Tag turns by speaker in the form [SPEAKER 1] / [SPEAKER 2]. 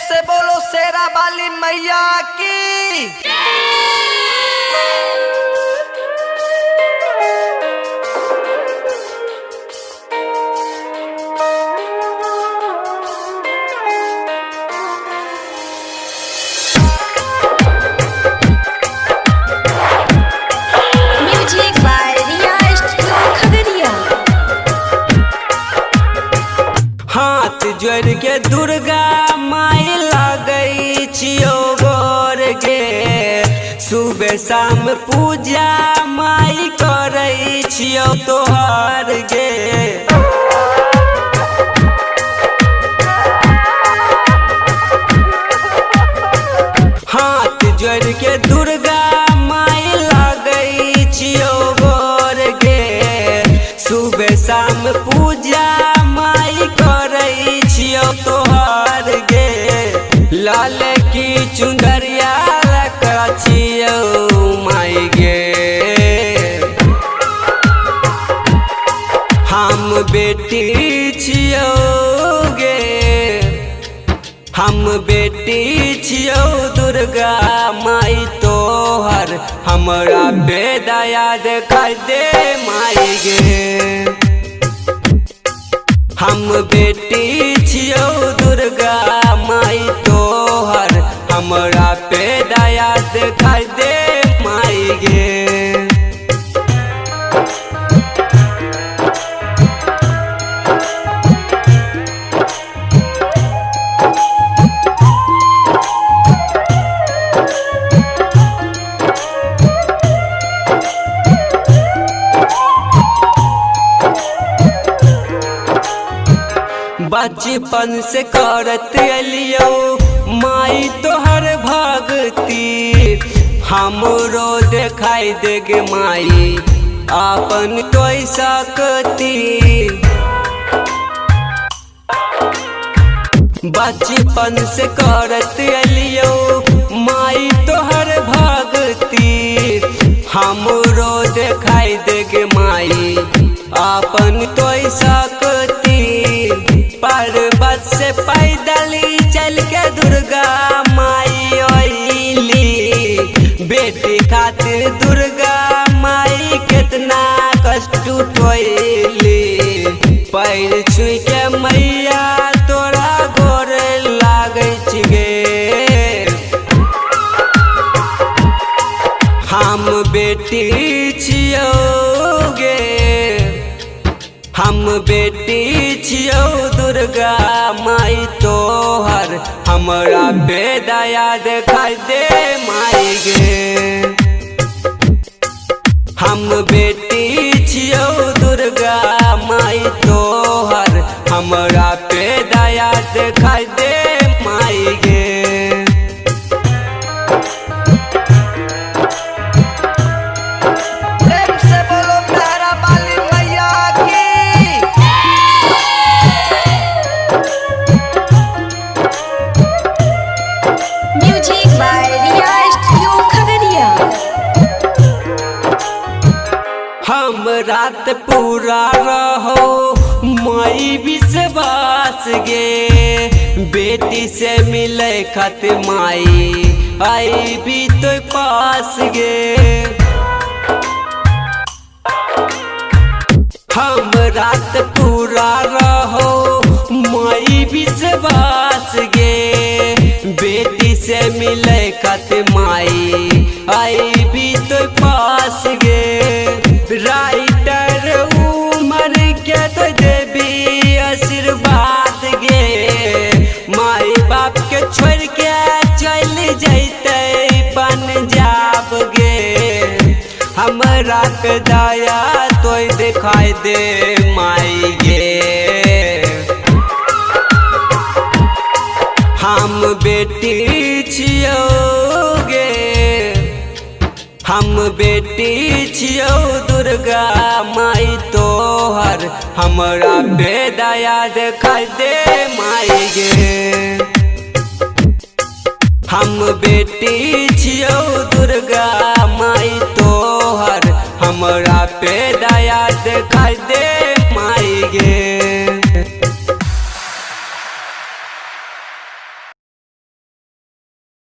[SPEAKER 1] से बोलो शेरा वाली मैया की।
[SPEAKER 2] Music by Riya studio Khagaria.
[SPEAKER 3] हाथ जोड़ के दुर्गा माई लगई छियो गोर गे, सुबह शाम पूजा माई करई छियो तोहर गे। हाथ जोड़ के दुर्गा माई लगई छियो गोर गे, सुबह शाम पूजा माई करई छियो तोहर गे। लाल की चुंदरिया रखा छियो माई गे, हम बेटी छियो गे, हम बेटी छियो दुर्गा माई तोहर, हमरा बेदया देखाई दे माई गे। हम बेटी छियो दुर्गा माई तोहर, हमरा पे दया देखाई दे माई गे। बचपन से करत अलियो माई तोहर भगती, हमरो देखाई देगे माई आपन कोई सकती। बचपन से करत अलियो माई तोहर भगती, हमरो देखाई देगे माई आपन कोई सकती। पर्वत से पैदल चल के दुर्गा माई आइली, बेटी खातिर दुर्गा माई कितना कष्ट उठोइली। पैर छुई के मैया तोरा गोर लागै गे, हम बेटी छियो गे, हम बेटी छियो दुर्गा माई तोहर, हमरा बेदया देखाई दे माई गे। हम बेटी छियो दुर्गा माई तोहर, हमरा बेदया देखाई दे माई गे।
[SPEAKER 2] Music by Riya studio Khagaria.
[SPEAKER 3] हम रात पूरा रहो माई विश्वास गे, बेटी से मिले खत माई आई भी तो पास गे। हम रात पूरा रहो माई विश्वास गे, बेटी से मिले खत माई आई भी तो पास गे। राइटर उमर के तो देवी आशीर्वाद गे, माई बाप के छोड़ के चल जैते पंजाब गे। हमरा के दया तो दिखाई दे माई गे, हम बेटी छियो गे, हम बेटी छियो दुर्गा माई तोहर, हमरा बेदया देखाई दे माई गे। हम बेटी छियो दुर्गा माई तोहर, हमरा बेदया देखाई दे माई गे।